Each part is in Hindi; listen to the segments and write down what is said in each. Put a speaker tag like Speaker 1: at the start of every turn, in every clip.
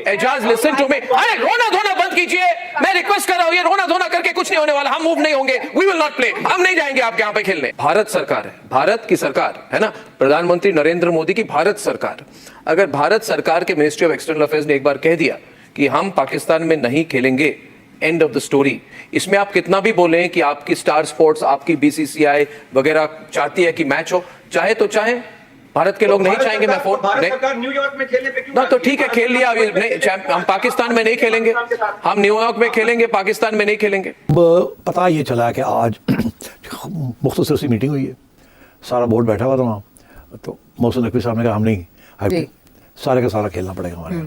Speaker 1: एजाज लिसन टू मी, अरे रोना धोना बंद कीजिए, मैं रिक्वेस्ट कर रहा हूं, ये रोना धोना करके कुछ नहीं होने वाला, हम मूव नहीं होंगे, वी विल नॉट प्ले, हम नहीं जाएंगे आपके यहां पे खेलने। भारत सरकार है, भारत की सरकार है ना, प्रधानमंत्री नरेंद्र मोदी की भारत सरकार, अगर भारत सरकार के मिनिस्ट्री ऑफ एक्सटर्नल अफेयर्स ने एक बार कह दिया कि हम पाकिस्तान में नहीं खेलेंगे, एंड ऑफ द स्टोरी। इसमें आप कितना भी बोलें कि आपकी स्टार स्पोर्ट्स, आपकी बीसीसीआई वगैरह चाहती है कि मैच हो, चाहे तो चाहे, भारत के लोग नहीं चाहेंगे। मैं फोन
Speaker 2: न्यूयॉर्क में खेलने पे क्यों
Speaker 1: ना, तो ठीक है खेल लिया, हम पाकिस्तान में नहीं खेलेंगे, हम न्यूयॉर्क में खेलेंगे, पाकिस्तान में नहीं खेलेंगे।
Speaker 3: पता ये चला कि आज मुख्तसर सी मीटिंग हुई है, सारा बोर्ड बैठा हुआ था वहाँ, तो मोहसिन नकवी साहब ने कहा हम नहीं, सारे का सारा खेलना पड़ेगा हमारे,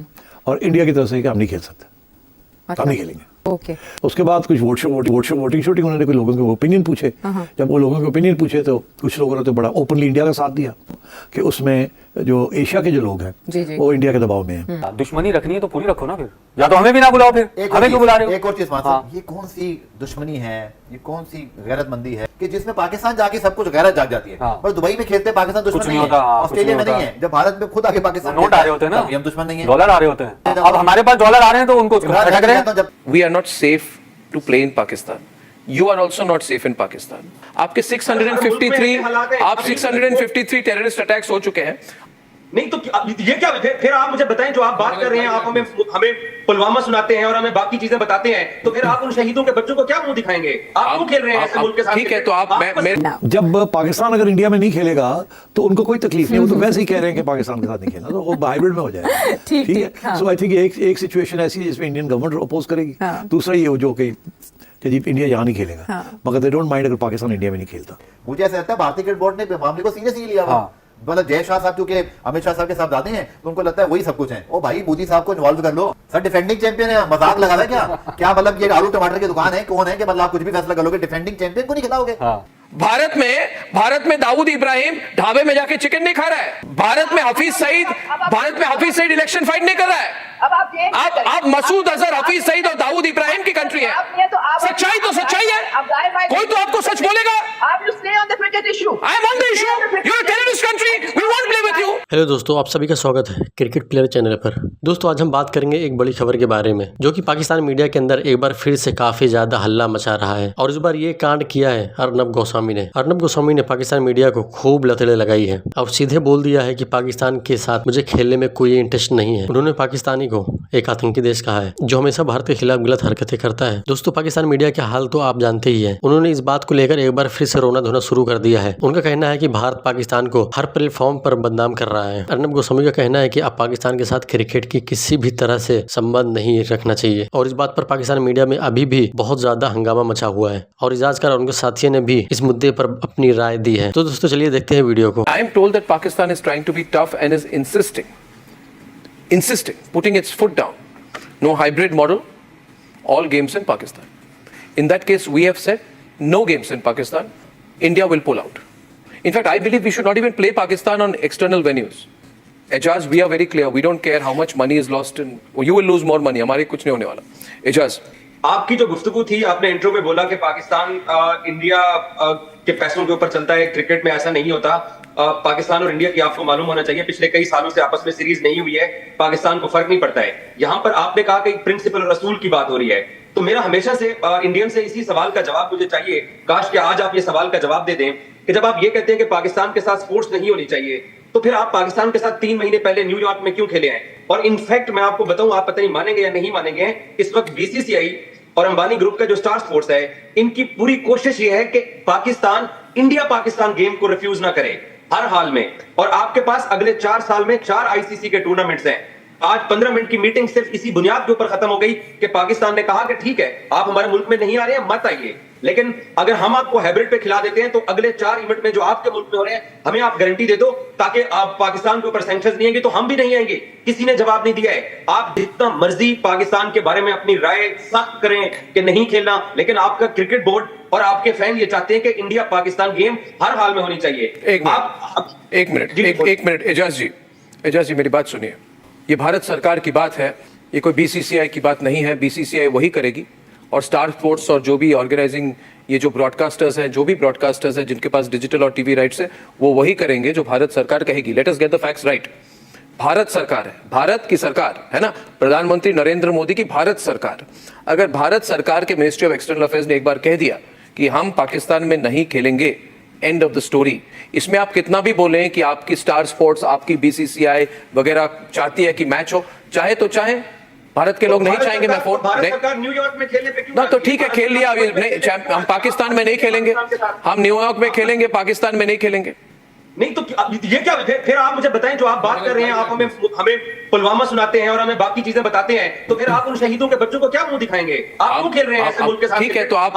Speaker 3: और इंडिया की तरफ से कि हम नहीं खेल सकते, हम नहीं खेलेंगे। उसके बाद कुछ वोटिंग शूटिंग उन्होंने कुछ लोगों के ओपिनियन पूछे। जब वो लोगों के ओपिनियन पूछे तो कुछ लोगों ने तो बड़ा ओपनली इंडिया का साथ दिया कि उसमें जो एशिया के जो लोग हैं वो इंडिया के दबाव में हैं।
Speaker 4: दुश्मनी रखनी है तो पूरी रखो ना, फिर या तो हमें भी ना बुलाओ, फिर हमें क्यों बुला रहे हो?
Speaker 2: एक और चीज ये कौन सी दुश्मनी है, ये कौन सी गैरतमंदी है कि जिसमें पाकिस्तान जाके सब कुछ गैरत जाग जाती है, और दुबई में खेलते पाकिस्तान दुश्मन नहीं है, ऑस्ट्रेलिया में नहीं है, जब भारत में खुद आके पाकिस्तान
Speaker 4: नोट आ रहे होते हैं ना,
Speaker 2: हम दुश्मन नहीं है,
Speaker 4: डॉलर आ रहे होते हैं। अब हमारे पास डॉलर आ रहे हैं तो उनको खटक रहे हैं।
Speaker 1: We are not safe to play in Pakistan, you are also not safe in Pakistan. आपके 653 टेररिस्ट अटैक्स हो चुके हैं।
Speaker 5: नहीं तो ये क्या, फिर आप मुझे बताएं, जो आप बात कर रहे हैं, आप हमें पुलवामा सुनाते हैं और हमें बाकी चीजें बताते हैं, तो फिर आप उन शहीदों के बच्चों को क्या मुंह दिखाएंगे? आप क्यों खेल रहे हैं ऐसे मुल्क के साथ? ठीक है, तो आप
Speaker 3: जब पाकिस्तान अगर इंडिया में नहीं खेलेगा तो उनको कोई तकलीफ नहीं, वो तो वैसे ही कह रहे हैं कि पाकिस्तान के साथ नहीं खेलना, तो वो हाइब्रिड में हो जाएगा। ठीक है, सो आई थिंक एक सिचुएशन ऐसी है जिसमें इंडियन गवर्नमेंट अपोज करेगी, दूसरा ये जो कि जी इंडिया यहाँ नहीं खेलेगा, मगर दे डोंट माइंड अगर पाकिस्तान इंडिया में नहीं खेलता।
Speaker 2: मुझे ऐसा लगता है भारतीय क्रिकेट बोर्ड ने मामले को सीरियसली लिया हुआ, मतलब जय शाह साहब क्योंकि अमित शाह साहब के साथ दादे हैं तो उनको लगता है वही सब कुछ है। ओ भाई, मोदी साहब को इन्वॉल्व कर लो, सर डिफेंडिंग चैंपियन है, मजाक लगा रहा है क्या मतलब ये आलू टमाटर की दुकान है, कौन है कि मतलब आप कुछ भी फैसला कर लोगे, डिफेंडिंग चैंपियन को नहीं खिलाओगे?
Speaker 1: भारत में दाऊद इब्राहिम ढाबे में जाके चिकन नहीं खा रहा है, भारत में हफीज सईद इलेक्शन फाइट नहीं कर रहा है। आप मसूद अजहर, हफीज सईद और दाऊद इब्राहिम की कंट्री है, सच्चाई तो सच्चाई है, कोई तो आपको सच बोलेगा।
Speaker 6: हेलो दोस्तों, आप सभी का स्वागत है क्रिकेट प्लेयर चैनल पर। दोस्तों आज हम बात करेंगे एक बड़ी खबर के बारे में जो कि पाकिस्तान मीडिया के अंदर एक बार फिर से काफी ज्यादा हल्ला मचा रहा है, और इस बार ये कांड किया है अर्नब गोस्वामी ने। अर्नब गोस्वामी ने पाकिस्तान मीडिया को खूब लतेड़े लगाई है और सीधे बोल दिया है कि पाकिस्तान के साथ मुझे खेलने में कोई इंटरेस्ट नहीं है। उन्होंने पाकिस्तानी को एक आतंकी देश कहा है जो हमेशा भारत के खिलाफ गलत हरकतें करता है। दोस्तों पाकिस्तान मीडिया का हाल तो आप जानते ही है, उन्होंने इस बात को लेकर एक बार फिर से रोना धोना शुरू कर दिया है। उनका कहना है कि भारत पाकिस्तान को हर प्लेटफॉर्म पर बदनाम कर रहा है। अर्नब गोस्वामी का कहना है कि अब पाकिस्तान के साथ क्रिकेट की किसी भी तरह से संबंध नहीं रखना चाहिए, और इस बात पर पाकिस्तान मीडिया में अभी भी बहुत ज्यादा हंगामा मचा हुआ है, और एजाज खान और उनके साथियों ने भी इस मुद्दे पर अपनी राय दी है। तो दोस्तों चलिए देखते हैं वीडियो को।
Speaker 1: I am told that Pakistan is trying to be tough and is insisting, putting its foot down. No hybrid model, all games in Pakistan. In that case, we have said no games in Pakistan. India will pull out. In fact, I believe we should not even play Pakistan on external venues. Ejaz, we are very clear. We don't care how much money is lost in. You will lose more money. हमारे कुछ नहीं होने वाला. Ejaz.
Speaker 5: आपकी जो गुफ्तगू थी, आपने इंट्रो में बोला कि पाकिस्तान इंडिया के पैसों के ऊपर चलता है, क्रिकेट में ऐसा नहीं होता। पाकिस्तान और इंडिया की आपको मालूम होना चाहिए पिछले कई सालों से आपस में सीरीज नहीं हुई है, पाकिस्तान को फर्क नहीं पड़ता है। यहाँ पर आपने कहा कि प्रिंसिपल और रसूल की बात हो रही है, तो मेरा हमेशा से इंडियन से इसी सवाल का जवाब मुझे चाहिए। काश कि आज आप ये सवाल का जवाब दे दें कि जब आप ये कहते हैं कि पाकिस्तान के साथ स्पोर्ट्स नहीं होनी चाहिए, तो फिर आप पाकिस्तान के साथ 3 महीने पहले न्यूयॉर्क में क्यों खेले हैं? और इनफैक्ट मैं आपको बताऊं, आप पता नहीं मानेंगे या नहीं मानेंगे, इस वक्त बीसीसीआई और अंबानी ग्रुप का जो स्टार स्पोर्ट्स है, इनकी पूरी कोशिश ये है कि पाकिस्तान इंडिया पाकिस्तान गेम को रिफ्यूज ना करे हर हाल में। और आपके पास अगले 4 साल में 4 आईसीसी के टूर्नामेंट्स हैं। आज 15 मिनट की मीटिंग सिर्फ इसी बुनियाद के ऊपर खत्म हो गई कि पाकिस्तान ने कहा कि ठीक है, आप हमारे मुल्क में नहीं आ रहे हैं, मत आइए, लेकिन अगर हम आपको हाइब्रिड पे खिला देते हैं तो अगले 4 इवेंट में जो आपके मुल्क में हो रहे हैं हमें आप गारंटी दे दो, ताकि आप पाकिस्तान के ऊपर सैंक्शंस नहीं आएंगे तो हम भी नहीं आएंगे। किसी ने जवाब नहीं दिया है। आप जितना मर्जी पाकिस्तान के बारे में अपनी राय सख्त करें कि नहीं खेलना, लेकिन आपका क्रिकेट बोर्ड और आपके फैन ये चाहते हैं कि इंडिया पाकिस्तान गेम हर हाल में होनी चाहिए।
Speaker 1: एक मिनट एजाज जी मेरी बात सुनिए। ये भारत सरकार की बात है, ये कोई बीसीसीआई की बात नहीं है। बीसीसीआई वही करेगी, और स्टार स्पोर्ट्स और जो भी ऑर्गेनाइजिंग ये जो ब्रॉडकास्टर्स हैं जिनके पास डिजिटल और टीवी राइट्स है, वो वही करेंगे जो भारत सरकार कहेगी। Let us get the facts right. Bharat सरकार है, भारत की सरकार है ना, प्रधानमंत्री नरेंद्र मोदी की भारत सरकार। अगर भारत सरकार के मिनिस्ट्री ऑफ एक्सटर्नल अफेयर्स ने एक बार कह दिया कि हम पाकिस्तान में नहीं खेलेंगे, एंड ऑफ द स्टोरी। इसमें आप कितना भी बोलें कि आपकी स्टार स्पोर्ट्स, आपकी बीसीसीआई वगैरह चाहती है कि मैच हो, चाहे तो चाहे, भारत के लोग नहीं चाहेंगे। मैं फोन
Speaker 5: भारत सरकार न्यूयॉर्क में खेलने पे क्यों
Speaker 1: ना, तो ठीक है खेल लिया, अभी नहीं, हम पाकिस्तान में नहीं खेलेंगे, हम न्यूयॉर्क में खेलेंगे, पाकिस्तान में नहीं खेलेंगे।
Speaker 5: नहीं तो ये क्या, फिर आप मुझे बताएं, जो आप बात कर रहे हैं, आप हमें पुलवामा सुनाते हैं और हमें बाकी चीजें बताते हैं, तो फिर आप उन शहीदों के बच्चों को क्या मुंह दिखाएंगे? आप क्यों खेल रहे हैं ऐसे मुल्क के साथ?
Speaker 1: ठीक है, तो आप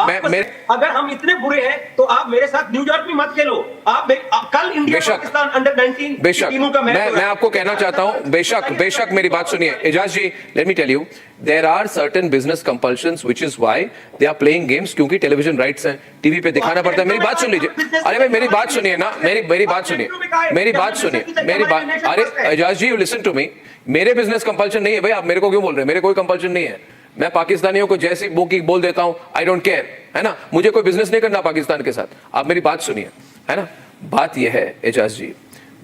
Speaker 5: अगर हम इतने बुरे हैं तो आप मेरे साथ न्यूयॉर्क में मत खेलो। आप कल इंडिया पाकिस्तान अंडर 19
Speaker 1: बेशक
Speaker 5: टीमों का मैच,
Speaker 1: मैं आपको कहना चाहता हूं, बेशक मेरी बात सुनिए Ejaz ji, let me tell you, there are certain business compulsions which is why they are playing games, क्योंकि टेलीविजन राइट्स हैं, टीवी पे दिखाना पड़ता है। मेरी बात सुन लीजिए, अरे भाई मेरी बात सुनिए ना, मेरी बात सुनिए, अरे एजाज जी, यू लिसन टू मी, मेरे बिजनेस कंपल्शन नहीं है भाई, आप मेरे को क्यों बोल रहे हैं? मेरे कोई कंपल्शन नहीं है, मैं पाकिस्तानियों को जैसी बुकी बोल देता हूं, आई डोंट केयर, है ना, मुझे कोई बिजनेस नहीं करना पाकिस्तान के साथ। आप मेरी बात सुनिए, है ना, बात यह है एजाज जी,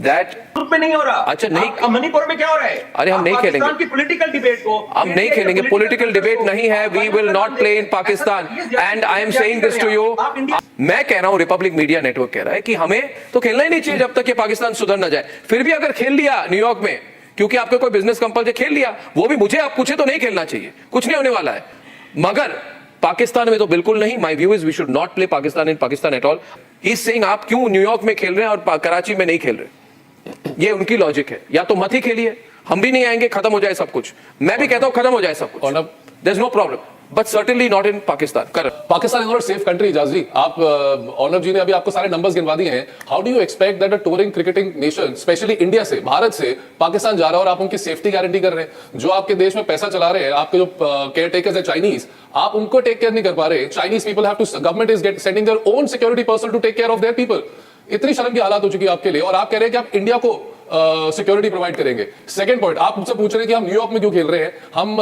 Speaker 1: दैट
Speaker 5: में नहीं हो रहा।
Speaker 1: अच्छा नहीं,
Speaker 5: मणिपुर में क्या हो रहा है?
Speaker 1: अरे हम नहीं खेलेंगे,
Speaker 5: की पॉलिटिकल डिबेट को
Speaker 1: हम नहीं खेलेंगे, पॉलिटिकल डिबेट नहीं है, we will not play in Pakistan, and I am saying this to you. मैं कह रहा हूं, रिपब्लिक मीडिया नेटवर्क कह रहा है कि हमें तो खेलना ही नहीं चाहिए जब तक ये पाकिस्तान सुधर ना जाए। फिर भी अगर खेल लिया न्यूयॉर्क में, क्योंकि आपके कोई बिजनेस कंपल्शन खेल लिया, वो भी मुझे आप पूछे तो नहीं खेलना चाहिए, कुछ नहीं होने वाला है, मगर पाकिस्तान में तो बिल्कुल नहीं। My view is we should not play Pakistan in Pakistan at all. He is saying आप क्यों न्यूयॉर्क में खेल रहे हैं और कराची में नहीं खेल रहे, ये उनकी लॉजिक है। या तो मत ही खेलिए, हम भी नहीं आएंगे, खत्म हो जाए सब कुछ। मैं भी कहता हूं खत्म हो जाए सब कुछ, there is no problem, but certainly not in Pakistan. Correct,
Speaker 7: Pakistan is not safe country. Ijaz ji, आप ऑर्नव जी ने अभी आपको सारे नंबर्स गिनवा दिए हैं। How do you expect that a touring cricketing nation, specially India से, भारत से पाकिस्तान जा रहा है और आप उनकी सेफ्टी गारंटी कर रहे हैं? जो आपके देश में पैसा चला रहे हैं, आपके जो केयर टेकर्स है चाइनीज, आप उनको टेक केयर नहीं कर पा रहे। Chinese people have to, government is sending their own security person to take care of their people. इतनी शर्म की हालात हो चुकी है आपके लिए, और आप कह रहे हैं कि आप इंडिया को सिक्योरिटी प्रोवाइड करेंगे। सेकंड पॉइंट, आप मुझसे पूछ रहे हैं कि हम न्यूयॉर्क में क्यों खेल रहे हैं, हम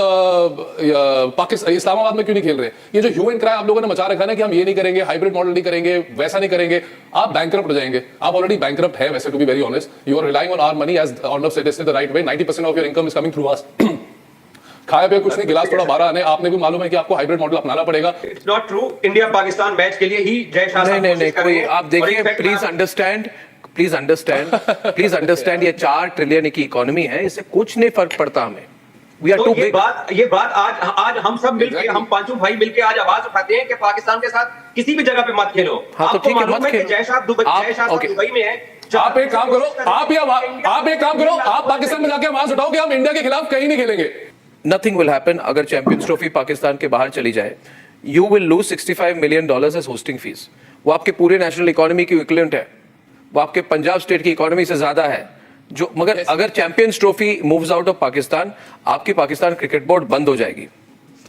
Speaker 7: पाकिस्तान इस्लामाबाद में क्यों नहीं खेल रहे हैं? ये जो ह्यू एंड क्राई आप लोगों ने मचा रखा है ना कि हम ये नहीं करेंगे, हाइब्रिड मॉडल नहीं करेंगे, वैसा नहीं करेंगे, आप बैंकरप्ट हो जाएंगे। आप ऑलरेडी बैंकरप्ट है वैसे, to be very honest. You are relying on our money, as Arnav said it the right way. 90% of your income is coming through us. खाया पिया कुछ नहीं, गिलास थोड़ा बारह आने। आपने भी मालूम है कि आपको हाइब्रिड मॉडल अपनाना पड़ेगा।
Speaker 5: It's not true. India Pakistan match के लिए ही जय शाह साहब
Speaker 1: नहीं, कोई आप देखिए, प्लीज अंडरस्टैंड, ये 4 ट्रिलियन की इकोनॉमी है, इससे कुछ नहीं फर्क पड़ता हमें। We are too big.
Speaker 5: ये बात आज हम सब मिलके, हम पांचों भाई मिलके आज आवाज उठाते हैं कि पाकिस्तान के साथ किसी भी जगह पे मत खेलो।
Speaker 1: हाँ, तो ठीक है, मत खेलो।
Speaker 5: जय शाह दुबई में है।
Speaker 7: आप एक काम करो, आप पाकिस्तान में जाके आवाज उठाओ कि हम इंडिया के खिलाफ कहीं नहीं खेलेंगे।
Speaker 1: Nothing will happen. अगर चैंपियंस ट्रॉफी पाकिस्तान के बाहर चली जाए, you will lose $65 million as hosting fee. वो आपके पूरे नेशनल इकोनॉमी की इक्विवेलेंट है, वो आपके पंजाब स्टेट की इकोनॉमी से ज्यादा है। जो मगर अगर champions trophy moves out of Pakistan, आपकी पाकिस्तान क्रिकेट बोर्ड बंद हो जाएगी,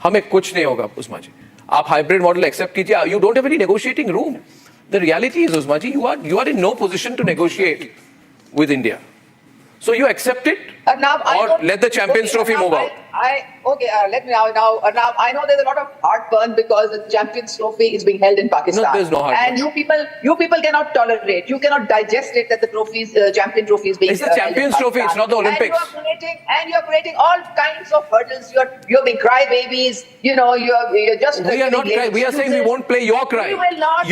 Speaker 1: हमें कुछ नहीं होगा। उस्मा जी, आप हाइब्रिड मॉडल एक्सेप्ट कीजिए, you don't have any negotiating room. The reality is, Usma ji, you are in no position to negotiate with India. So you accept it, or let the Champions Trophy move out.
Speaker 8: Let me now I know there's a lot of heartburn because the Champions Trophy is being held in Pakistan.
Speaker 1: No, there's no heartburn.
Speaker 8: And you people cannot tolerate, you cannot digest it that the Champion Trophy is being
Speaker 1: It's the Champions Trophy, it's not the Olympics.
Speaker 8: And you're creating all kinds of hurdles. You're being crybabies, you're just
Speaker 1: We are not crying. We are saying we won't play your cry.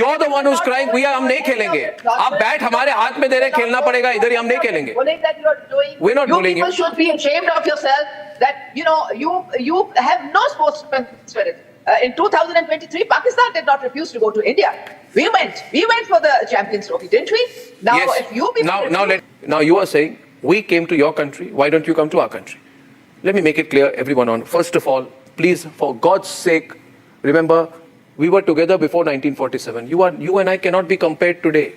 Speaker 1: You're the one who's crying. हम नहीं खेलेंगे। आप बैट हमारे हाथ में दे रहे, खेलना पड़ेगा इधर ही, हम नहीं खेलेंगे। We're not bullying you.
Speaker 8: You people should be ashamed of yourself that you have no sportsman spirit. In 2023, Pakistan did not refuse to go to India. We went for the Champions Trophy, didn't we? Now,
Speaker 1: Yes.
Speaker 8: if you people
Speaker 1: Now you are saying we came to your country. Why don't you come to our country? Let me make it clear, everyone. First of all, please, for God's sake, remember we were together before 1947. You and I cannot be compared today.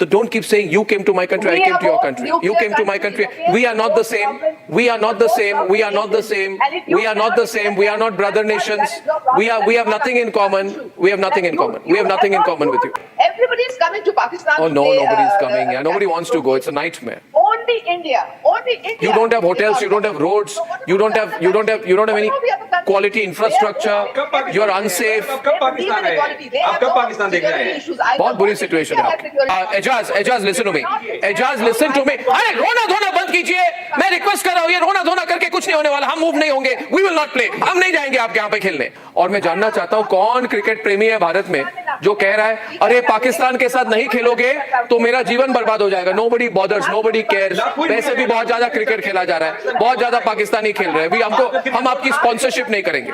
Speaker 1: So don't keep saying you came to my country, I came to your country. You came to my country. We are not the same. We are not the same. We are not the same. We are not the same. We are not brother nations. We have nothing in common. We have nothing in common. We have nothing in common with you.
Speaker 8: Everybody is coming to Pakistan.
Speaker 1: Oh no, nobody is coming. Yeah, nobody wants to go. It's a nightmare.
Speaker 8: Only India.
Speaker 1: You don't have hotels. You don't have roads. You don't have any. quality infrastructure, you're unsafe.
Speaker 5: अब कब पाकिस्तान है? अब कब पाकिस्तान देख रहे हैं?
Speaker 1: बहुत बुरी सिचुएशन है आपकी। Ejaz listen to me, Ejaz listen to me. अरे रोना धोना बंद कीजिए, मैं रिक्वेस्ट कर रहा हूँ, ये रोना धोना करके कुछ नहीं होने वाला, हम मूव नहीं होंगे, वी विल नॉट प्ले, हम नहीं जाएंगे आपके यहाँ पे खेलने। और मैं जानना चाहता हूँ कौन क्रिकेट प्रेमी है भारत में जो कह रहा है अरे पाकिस्तान के साथ नहीं खेलोगे तो मेरा जीवन बर्बाद हो जाएगा। Nobody bothers, nobody cares. वैसे भी बहुत ज्यादा क्रिकेट खेला जा रहा है, बहुत ज्यादा पाकिस्तानी खेल रहे हैं, हम आपकी स्पॉन्सरशिप नहीं करेंगे।